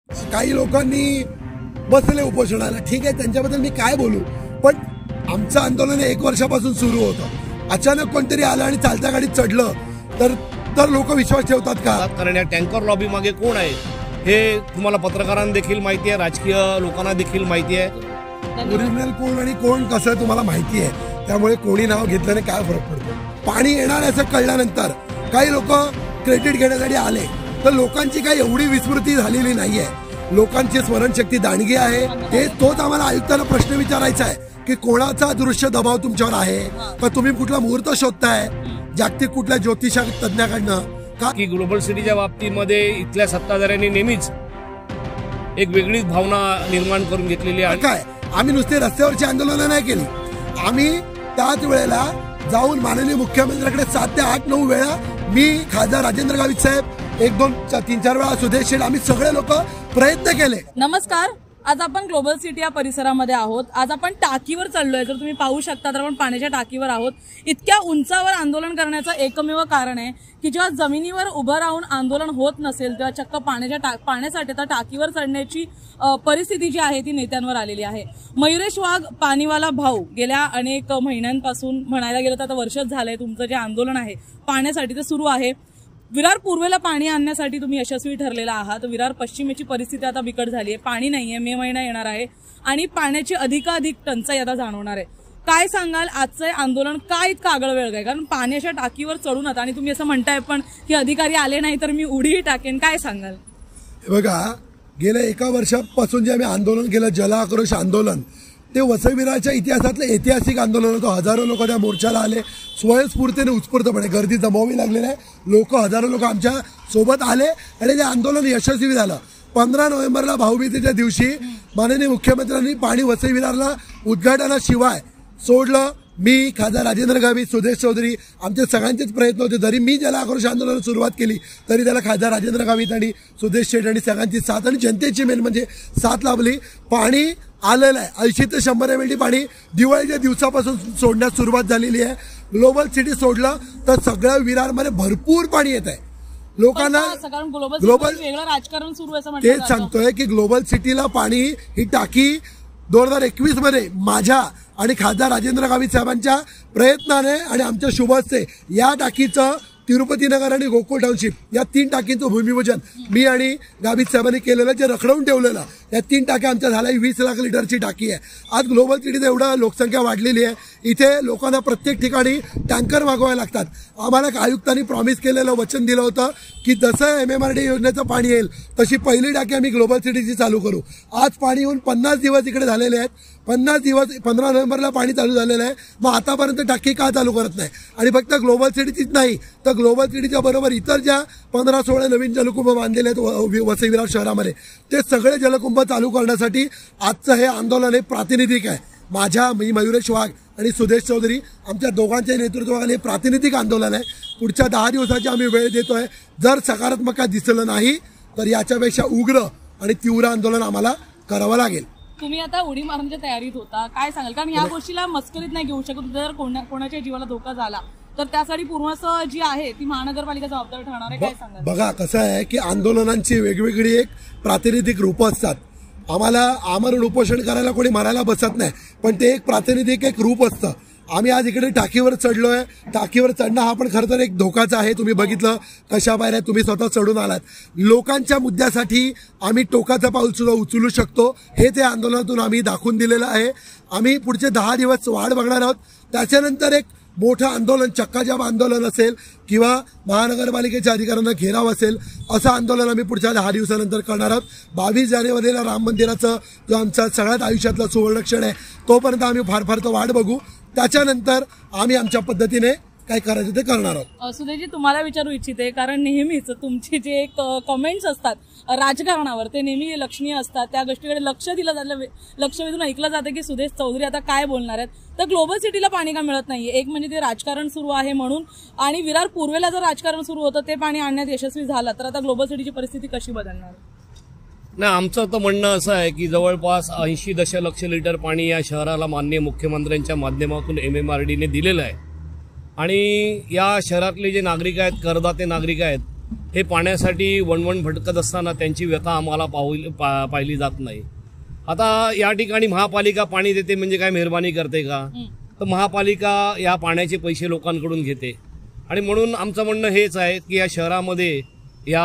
काही लोकांनी बसले उपोषणाला, ठीक आहे, त्यांच्याबद्दल मी काय बोलू, पण आमचं आंदोलन 1 वर्षापासून सुरू होतं. अचानक कोणतरी आलं आणि चालत्या गाडीत चढलं तर लोक विश्वास ठेवतात का? कारण या टँकर लॉबी मागे कोण आहे हे तुम्हाला पत्रकारांना देखील माहिती आहे, राजकीय लोकांना देखील माहिती आहे. ओरिजिनल कोण आणि कोण कसं तुम्हाला माहिती आहे, त्यामुळे कोणी नाव घेतल्याने काय फरक पडतो. पाणी येणार असं कळल्यानंतर काही लोक क्रेडिट घेण्यासाठी आले, तर लोकांची काही एवढी विस्मृती झालेली नाहीये. लोकांची स्मरणशक्ती दांडगी आहे. तोच आम्हाला आयुक्तांना प्रश्न विचारायचा आहे की कोणाचा दृश्य दबाव तुमच्यावर आहे का? तुम्ही कुठला मुहूर्त शोधताय जागतिक कुठल्या ज्योतिषा तज्ञाकडनं का? की ग्लोबल सिटीच्या बाबतीमध्ये इथल्या सत्ताधाऱ्यांनी नेहमीच एक वेगळीच भावना निर्माण करून घेतलेली आहे. काय आम्ही नुसते रस्त्यावरची आंदोलनं नाही केली, आम्ही त्याच वेळेला जाऊन माननीय मुख्यमंत्र्यांकडे 7 ते 8 9 वेळा, मी खासदार राजेंद्र गावित साहेब, 1 2 3 4 वेळा सुदेश शेठ, आम्ही सगळे लोक प्रयत्न केले. नमस्कार, आज आपण ग्लोबल सिटी या परिसरामध्ये आहोत. आज आपण टाकीवर चाललोय. जर तुम्ही पाहू शकता तर आपण पाण्याच्या टाकीवर आहोत. इतक्या उंचावर आंदोलन करण्याचं एकमेव कारण आहे की जेव्हा जमिनीवर उभं राहून आंदोलन होत नसेल तेव्हा चक्क पाण्यासाठी तर टाकीवर चढण्याची परिस्थिती जी आहे ती नेत्यांवर आलेली आहे. मयुरेश वाघ, पाणीवाला भाऊ, गेल्या अनेक महिन्यांपासून म्हणायला गेलं तर आता वर्षच झालंय तुमचं जे आंदोलन आहे पाण्यासाठी ते सुरू आहे. विरार पूर्वेला पाणी आणण्यासाठी तुम्ही यशस्वी ठरलेला आहात. विरार पश्चिमेची परिस्थिती आता बिकट झाली आहे. पाणी नाहीये, मे महिना येणार आहे आणि पाण्याची अधिकाधिक टंचाई आता जाणवणार आहे. काय सांगाल, आजचं आंदोलन काय इतकं आगळवेगळं आहे? कारण पाण्याच्या टाकीवर चढूनच आणि तुम्ही असं म्हणताय पण की अधिकारी आले नाही तर मी उडीही टाकेन, काय सांगाल? बघा, गेल्या 1 वर्षापासून जे आम्ही आंदोलन केलं, जल आक्रोश आंदोलन, ते वसई विरारच्या इतिहासातलं ऐतिहासिक आंदोलन होतं. हजारो लोक त्या मोर्चाला आले, स्वयंस्फूर्तीने उत्स्फूर्तपणे गर्दी जमवावी लागलेली आहे. हजारो लोक आमच्या सोबत आले आणि ते आंदोलन यशस्वी झालं. 15 नोव्हेंबरला भाऊबीजेच्या दिवशी माननीय मुख्यमंत्र्यांनी पाणी वसई विरारला उद्घाटनाशिवाय सोडलं. मी, खासदार राजेंद्र गावित, सुदेश चौधरी, आमचे सगळ्यांचेच प्रयत्न होते. जरी मी जल आक्रोश आंदोलन सुरुवात केली तरी त्याला खासदार राजेंद्र गावित आणि सुदेश शेठ आणि सगळ्यांची साथ आणि जनतेची मेन म्हणजे साथ लाभली. पाणी आलेलं आहे. 80 ते 100 MLD पाणी दिवाळीच्या दिवसापासून सोडण्यास सुरुवात झालेली आहे. ग्लोबल सिटी सोडलं तर सगळ्या विरारमध्ये भरपूर पाणी येत आहे. लोकांना ग्लोबल राजकारण सुरू आहे तेच सांगतोय की ग्लोबल सिटीला पाणी, ही टाकी 2021 मध्ये माझ्या आणि खासदार राजेंद्र गावित साहेबांच्या प्रयत्नाने आणि आमच्या शुभ हस्ते या टाकीचं तिरुपती नगर आणि गोकुळ टाउनशिप या 3 टाकींचं भूमिपूजन मी आणि गावित साहेबांनी केलेलं, जे रखडवून ठेवलेलं. या 3 टाक्या आमच्या झाल्या. 20 लाख लिटरची टाकी आहे. आज ग्लोबल सिटीत एवढं लोकसंख्या वाढलेली आहे, इथे लोकांना प्रत्येक ठिकाणी टँकर मागवावे लागतात. आम्हाला आयुक्तांनी प्रॉमिस केलेलं, वचन दिलं होतं की जसं MMRD योजनेचं पाणी येईल तशी पहिली टाकी आम्ही ग्लोबल सिटीची चालू करू. आज पाणी येऊन 50 दिवस इकडे झालेले आहेत. 50 दिवस, 15 नोव्हेंबरला पाणी चालू झालेलं आहे. मग आतापर्यंत टाकी का चालू करत नाही? आणि फक्त ग्लोबल सिटीचीच नाही तर ग्लोबल सिटीच्या बरोबर इतर ज्या 15-16 नवीन जलकुंभ बांधलेले आहेत वसई विरार शहरामध्ये, ते सगळे जलकुंभ चालू करण्यासाठी आजचं हे आंदोलन हे प्रातिनिधिक आहे. मी मयुरेश वाघ आणि सुदेश चौधरी, आमच्या दोघांच्या नेतृत्वाखाली हे प्रातिनिधिक आंदोलन आहे. पुढच्या 10 दिवसाची आम्ही वेळ देतोय. जर सकारात्मक दिसलं नाही तर याच्यापेक्षा उग्र आणि तीव्र आंदोलन आम्हाला करावं लागेल. तुम्ही आता उडी मारण्याच्या तयारीत होता, काय सांगाल? कारण या गोष्टीला मस्करीत नाही घेऊ शकत. जर कोणाच्या जीवाला धोका झाला तर त्यासाठी पूर्ण जी आहे ती महानगरपालिका जबाबदार ठरणार आहे, काय सांगाल? बघा, कसं आहे की आंदोलनांची वेगवेगळी एक प्रातिनिधिक रूपं असतात. आम्हाला आमरण उपोषण करायला कोणी मारायला बसत नाही, पण ते एक प्रातिनिधिक एक रूप असतं. आम्ही आज इकडे टाकीवर चढलोय. टाकीवर चढणं हा पण खरं तर एक धोकाचा आहे. तुम्ही बघितलं कशा पायऱ्या तुम्ही स्वतः चढून आलात. लोकांच्या मुद्द्यासाठी आम्ही टोकाचं पाऊल सुद्धा उचलू शकतो, हे त्या आंदोलनातून आम्ही दाखवून दिलेलं आहे. आम्ही पुढचे 10 दिवस वाढ बघणार आहोत. त्याच्यानंतर एक मोठं आंदोलन, चक्काजाम आंदोलन असेल किंवा महानगरपालिकेच्या अधिकाऱ्यांना घेराव असेल, असं आंदोलन आम्ही पुढच्या 10 दिवसानंतर करणार आहोत. 22 जानेवारीला राम मंदिराचं जो आमचा सगळ्यात आयुष्यातला सुवर्णक्षण आहे, तोपर्यंत आम्ही फार तो वाट बघू. त्याच्यानंतर आम्ही आमच्या पद्धतीने काय करायचं ते करणार आहोत. सुदेशजी, तुम्हाला विचारू इच्छिते, कारण नेहमीच तुमचे जे कमेंट्स असतात राजकारणावर ते नेहमी लक्षणीय असतात. त्या गोष्टीकडे लक्ष दिलं जातं, लक्ष वेधून ऐकलं जातं की सुदेश चौधरी आता काय बोलणार आहेत. तर ग्लोबल सिटीला पाणी का मिळत नाहीये? एक म्हणजे ते राजकारण सुरू आहे म्हणून, आणि विरार पूर्वेला जर राजकारण सुरू होतं, ते पाणी आणण्यात यशस्वी झालं तर आता ग्लोबल सिटीची परिस्थिती कशी बदलणार? नाही, आमचं तर म्हणणं असं आहे की जवळपास 80 दशलक्ष लिटर पाणी या शहराला माननीय मुख्यमंत्र्यांच्या माध्यमातून MMRDने दिलेलं आहे. आणि या शहरातले जे नागरिक आहेत, करदाते नागरिक आहेत, हे पाण्यासाठी वणवण भटकत असताना त्यांची व्यथा आम्हाला पाहिली जात नाही। आता या ठिकाणी महापालिका पाणी देते म्हणजे काय मेहरबानी करते का? तर महापालिका या पाण्याचे पैसे लोकांकडून घेते आणि म्हणून आमचं म्हणणं हेच आहे की या शहरामध्ये या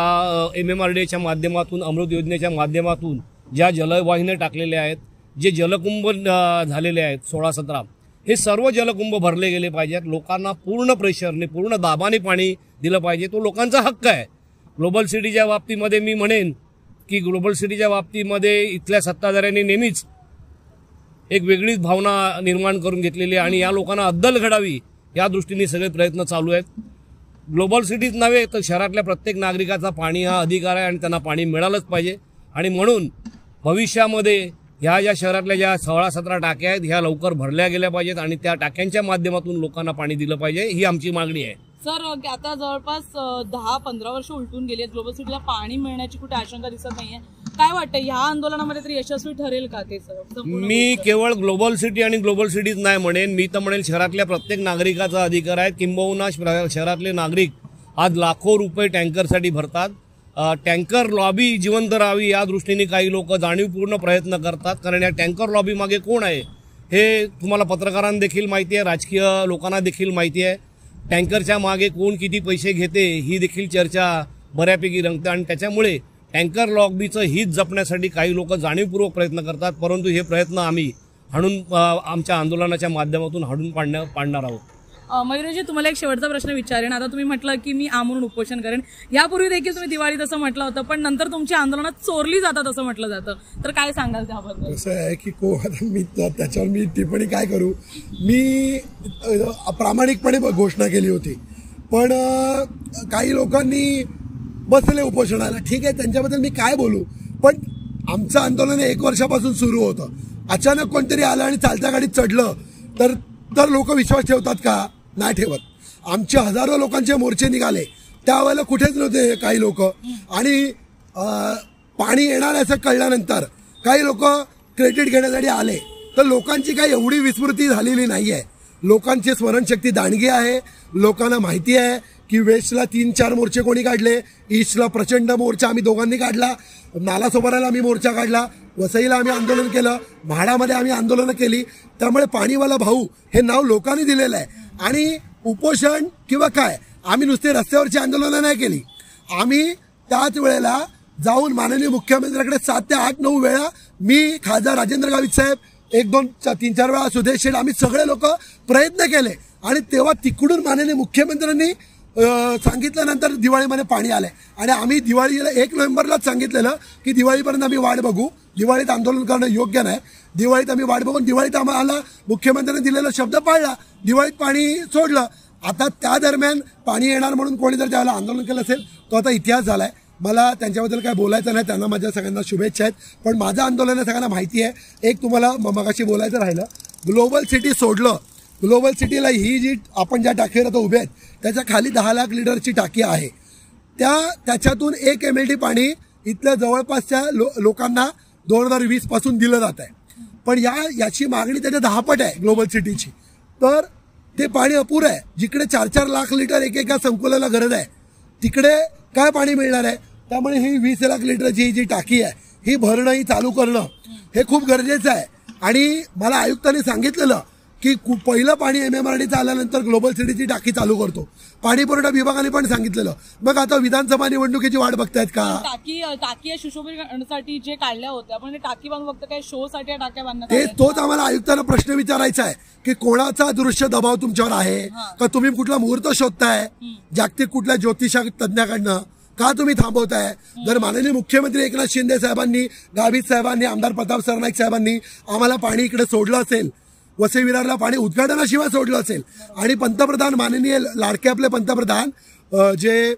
MMRDAच्या माध्यमातून अमृत योजनेच्या माध्यमातून ज्या जलवाहिन्या टाकलेल्या आहेत, जे जलकुंभ झालेले आहेत 16-17, हे सर्व जलकुंभ भरले गेले पाहिजेत। लोकांना पूर्ण प्रेशरने पूर्ण दाबाने पाणी दिलं पाहिजे, तो लोकांचा हक्क आहे। ग्लोबल सिटीच्या बाबतीमध्ये मी म्हणेन की ग्लोबल सिटीच्या बाबतीमध्ये इथल्या सत्ताधाऱ्यांनी नेहमीच एक वेगळीच भावना निर्माण करून घेतलेली आहे आणि या लोकांना अद्दल घडावी या दृष्टीने सगळे प्रयत्न चालू आहेत। ग्लोबल सिटीच नव्हे तर शहरातल्या प्रत्येक नागरिकाचा पाणी हा अधिकार आहे आणि त्यांना पाणी मिळालंच पाहिजे आणि म्हणून भविष्यामध्ये ह्या ज्या शहरातल्या ज्या 16-17 टाक्या आहेत ह्या लवकर भरल्या गेल्या पाहिजेत आणि त्या टाक्यांच्या माध्यमातून लोकांना पाणी दिलं पाहिजे, ही आमची मागणी आहे। सर, आता जवळपास 10-15 वर्ष उलटून गेली आहेत, ग्लोबल सिटीला पाणी मिळण्याची कुठे आशंका दिसत नाहीये। काय वाटतं ह्या आंदोलनामध्ये तरी यशस्वी ठरेल का ते? सर, मी केवळ ग्लोबल सिटी आणि ग्लोबल सिटीज नाही म्हणेन, मी तर म्हणेन शहरातल्या प्रत्येक नागरिकाचा अधिकार आहे। किंबहुना शहरातले नागरिक आज लाखो रुपये टँकरसाठी भरतात। टँकर लॉबी जिवंत राहावी या दृष्टीने काही लोक जाणीवपूर्ण प्रयत्न करतात, कारण या टँकर लॉबी मागे कोण आहे हे तुम्हाला पत्रकारांना देखील माहिती आहे, राजकीय लोकांना देखील माहिती आहे। टँकरच्या मागे कोण किती पैसे घेते ही देखील चर्चा बऱ्यापैकी रंगते आणि त्याच्यामुळे टँकर लॉबीचं हित जपण्यासाठी काही लोक जाणीवपूर्वक प्रयत्न करतात, परंतु हे प्रयत्न आम्ही आमच्या आंदोलनाच्या माध्यमातून हाणून पाडणार आहोत। मयुरजी, तुम्हाला एक शेवटचा प्रश्न विचारेन। आता तुम्ही म्हटलं की मी आमरून उपोषण करेन, यापूर्वी देखील तुम्ही दिवाळीत असं म्हटलं होतं, पण नंतर तुमची आंदोलनात चोरली जातात असं म्हटलं जातं, तर काय सांगाल त्याबद्दल? असं आहे की मी त्याच्यावर मी टिप्पणी काय करू, मी प्रामाणिकपणे घोषणा केली होती, पण काही लोकांनी बसले उपोषणाला, ठीक आहे, त्यांच्याबद्दल मी काय बोलू, पण आमचं आंदोलन 1 वर्षापासून सुरू होतं। अचानक कोणतरी आलं आणि चालत्या गाडीत चढलं तर लोक विश्वास ठेवतात का? नाही ठेवत। आमचे हजारो लोकांचे मोर्चे निघाले, त्यावेळेला कुठेच नव्हते काही लोक, आणि पाणी येणार असं कळल्यानंतर काही लोक क्रेडिट घेण्यासाठी आले, तर लोकांची काही एवढी विस्मृती झालेली नाही आहे। लोकांची स्मरणशक्ती दांडगी आहे। लोकांना माहिती आहे की वेस्टला 3-4 मोर्चे कोणी काढले, ईस्टला प्रचंड मोर्चा आम्ही दोघांनी काढला, नालासोपाऱ्याला आम्ही मोर्चा काढला, वसईला आम्ही आंदोलन केलं, म्हाडामध्ये आम्ही आंदोलनं केली। त्यामुळे पाणीवाला भाऊ हे नाव लोकांनी दिलेलं आहे आणि उपोषण किंवा काय आम्ही नुसते रस्त्यावरची आंदोलनं नाही केली, आम्ही त्याच वेळेला जाऊन माननीय मुख्यमंत्र्याकडे 7 ते 8-9 वेळा, मी खासदार राजेंद्र गावित साहेब 1-2-3-4 वेळा, सुदेश शेठ, आम्ही सगळे लोक प्रयत्न केले आणि तेव्हा तिकडून माननीय मुख्यमंत्र्यांनी सांगितल्यानंतर दिवाळीमध्ये पाणी आलंय आणि आम्ही दिवाळीला 1 नोव्हेंबरलाच सांगितलेलं की दिवाळीपर्यंत आम्ही वाट बघू, दिवाळीत आंदोलन करणं योग्य नाही, दिवाळीत आम्ही वाट बघून दिवाळीत आम्हाला मुख्यमंत्र्यांनी दिलेला शब्द पाळला, दिवाळीत पाणी सोडलं। आता त्या दरम्यान पाणी येणार म्हणून कोणी जर त्यावेळेला आंदोलन केलं असेल तो आता इतिहास झालाय। मला त्यांच्याबद्दल काय बोलायचं नाही, त्यांना माझ्या सगळ्यांना शुभेच्छा आहेत, पण माझं आंदोलन सगळ्यांना माहिती आहे। एक तुम्हाला मगाशी बोलायचं राहिलं, ग्लोबल सिटी सोडलं, ग्लोबल सिटीला ही जी आपण ज्या टाकीवर आता उभे आहेत त्याच्या खाली 10 लाख लिटरची टाकी आहे, त्याच्यातून 1 MLD पाणी इथल्या जवळपासच्या लोकांना 2020 पासून दिलं जात आहे, पण याची मागणी त्याच्या 10 पट आहे ग्लोबल सिटीची, तर ते पाणी अपुरं आहे। जिकडे 4-4 लाख लिटर एकेका संकुलाला गरज आहे तिकडे काय पाणी मिळणार आहे? त्यामुळे ही 20 लाख लिटरची जी टाकी आहे ही भरणं, ही चालू करणं हे खूप गरजेचं आहे। आणि मला आयुक्तांनी सांगितलेलं की पहिलं पाणी MMRDAचं आल्यानंतर ग्लोबल सिटीची टाकी चालू करतो, पाणी पुरवठा विभागाने पण सांगितलेलं। मग आता विधानसभा निवडणुकीची वाट बघतायत का? टाकी सुशोभीकरणासाठी जे काढल्या होत्या, पण टाकी बांधून फक्त काय शो साठी टाक्या बांधण्यात ते तोच आम्हाला आयुक्तांना प्रश्न विचारायचा आहे की कोणाचा दृश्य दबाव तुमच्यावर आहे का? तुम्ही कुठला मुहूर्त शोधताय जागतिक कुठल्या ज्योतिषा तज्ञाकडनं का तुम्ही थांबवताय? जर माननीय मुख्यमंत्री एकनाथ शिंदे साहेबांनी, गावित साहेबांनी, आमदार प्रताप सरनाईक साहेबांनी आम्हाला पाणी इकडे सोडलं असेल, वसई विरारला पाणी उद्घाटनाशिवाय सोडलं असेल, आणि पंतप्रधान माननीय लाडके आपले पंतप्रधान जे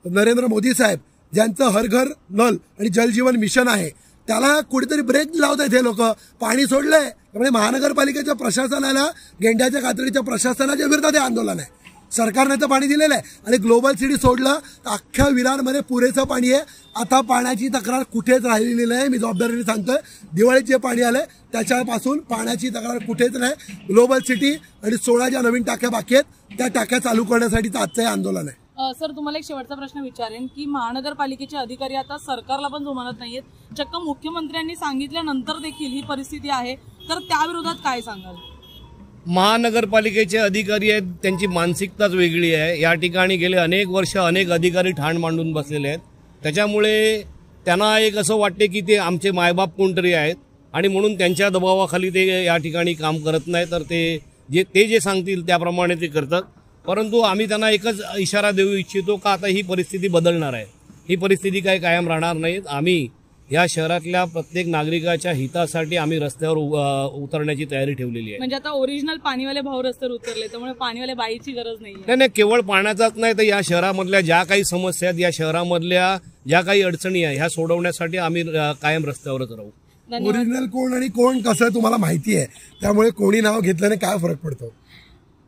नरेंद्र मोदी साहेब ज्यांचं हर घर नल आणि जलजीवन मिशन आहे त्याला कुठेतरी ब्रेक लावतायत हे लोक, पाणी सोडलंय। त्यामुळे महानगरपालिकेच्या प्रशासनाला, गेंड्याच्या कातडीच्या प्रशासनाच्या विरोधात हे आंदोलन आहे। सरकारने तर पाणी दिलेलं आहे आणि ग्लोबल सिटी सोडलं तर अख्ख्या विरारमध्ये पुरेसं पाणी आहे। आता पाण्याची तक्रार कुठेच राहिलेली नाही, मी जबाबदारीने सांगतोय। दिवाळीत जे पाणी आलंय त्याच्यापासून पाण्याची तक्रार कुठेच नाही। ग्लोबल सिटी आणि 16 ज्या नवीन टाक्या बाकी आहेत त्या टाक्या चालू करण्यासाठीचं आजचं हे आंदोलन आहे। सर तुम्हाला एक शेवटचा प्रश्न विचारेन की महानगरपालिकेचे अधिकारी आता सरकारला पण जुमानत नाहीयेत, चक्क मुख्यमंत्र्यांनी सांगितल्यानंतर देखील ही परिस्थिती आहे, तर त्याविरोधात काय सांगाल? महानगरपालिकेचे अधिकारी आहेत, त्यांची मानसिकताच वेगळी आहे. या ठिकाणी गेले अनेक वर्ष अनेक अधिकारी ठाण मांडून बसलेले आहेत. त्याच्यामुळे त्यांना एक असं वाटते की ते आमचे मायबाप कोणतरी आहेत आणि म्हणून त्यांच्या दबावाखाली ते या ठिकाणी काम करत नाही, तर ते जे सांगतील त्याप्रमाणे ते करतात. परंतु आम्ही त्यांना एकच इशारा देऊ इच्छितो का आता ही परिस्थिती बदलणार आहे. ही परिस्थिती काही कायम राहणार नाही. आम्ही या शहरातल्या प्रत्येक नागरिकाच्या हितासाठी आम्ही रस्त्यावर उतरण्याची तयारी ठेवलेली आहे. म्हणजे आता ओरिजिनल पाणीवाले भाऊ रस्त्यावर उतरले, त्यामुळे पाणीवाले बाईची गरज नाही. नाही, केवळ पाण्याचाच नाही तर या शहरामधल्या ज्या काही समस्या आहेत, या शहरामधल्या ज्या काही अडचणी आहेत ह्या सोडवण्यासाठी आम्ही कायम रस्त्यावरच राहू. ओरिजिनल कोण आणि कोण कसं तुम्हाला माहिती आहे, त्यामुळे कोणी नाव घेतल्याने काय फरक पडतो?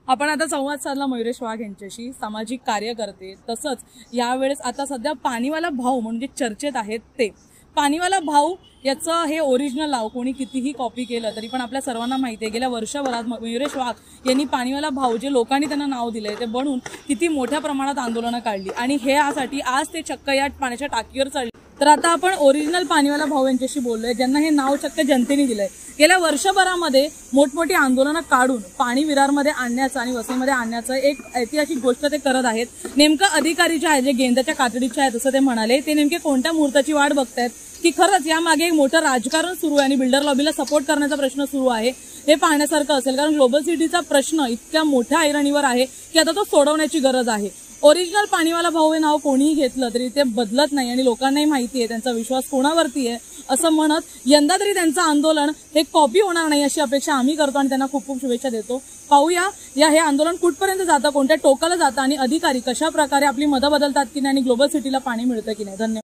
आपण आता संवाद साधला मयुरेश वाघ यांच्याशी, सामाजिक कार्यकर्ते. तसंच यावेळेस आता सध्या पाणीवाला भाऊ म्हणजे चर्चेत आहेत ते. पाणीवाला भाऊ याचं हे ओरिजिनल नाव कोणी कितीही कॉपी केलं तरी पण आपल्या सर्वांना माहिती आहे, गेल्या वर्षभरात मयुरेश वाघ यांनी पाणीवाला भाऊ जे लोकांनी त्यांना नाव दिलंय ते बनवून किती मोठ्या प्रमाणात आंदोलनं काढली आणि हे यासाठी आज ते चक्क या पाण्याच्या टाकीवर चढले. तर आता आपण ओरिजिनल पाणीवाला भाऊ यांच्याशी बोललोय, ज्यांना हे नाव चक्क जनतेने दिलंय. गेल्या वर्षभरामध्ये मोठमोठी आंदोलनं काढून पाणी विरारमध्ये आणण्याचं आणि वसईमध्ये आणण्याचं एक ऐतिहासिक गोष्ट ते करत आहेत. नेमकं अधिकारी जे आहेत, जे गेंद्याच्या कातडीचे आहेत असं ते म्हणाले, ते नेमके कोणत्या मुहूर्ताची वाट बघतायत की खरंच यामागे एक मोठं राजकारण सुरू आहे आणि बिल्डर लॉबीला सपोर्ट करण्याचा प्रश्न सुरू आहे, हे पाहण्यासारखं असेल. कारण ग्लोबल सिटीचा प्रश्न इतक्या मोठ्या ऐरणीवर आहे की आता तो सोडवण्याची गरज आहे. ओरिजिनल पाणीवाला भाऊ हे नाव कोणीही घेतलं तरी ते बदलत नाही आणि लोकांनाही माहिती आहे त्यांचा विश्वास कोणावरती आहे असं म्हणत यंदा तरी त्यांचं आंदोलन हे कॉपी होणार नाही अशी अपेक्षा आम्ही करतो आणि त्यांना खूप खूप शुभेच्छा देतो. पाहूया हे आंदोलन कुठपर्यंत जातं, कोणत्या टोकाला जातं आणि अधिकारी कशा प्रकारे आपली मतं बदलतात की नाही आणि ग्लोबल सिटीला पाणी मिळतं की नाही. धन्यवाद.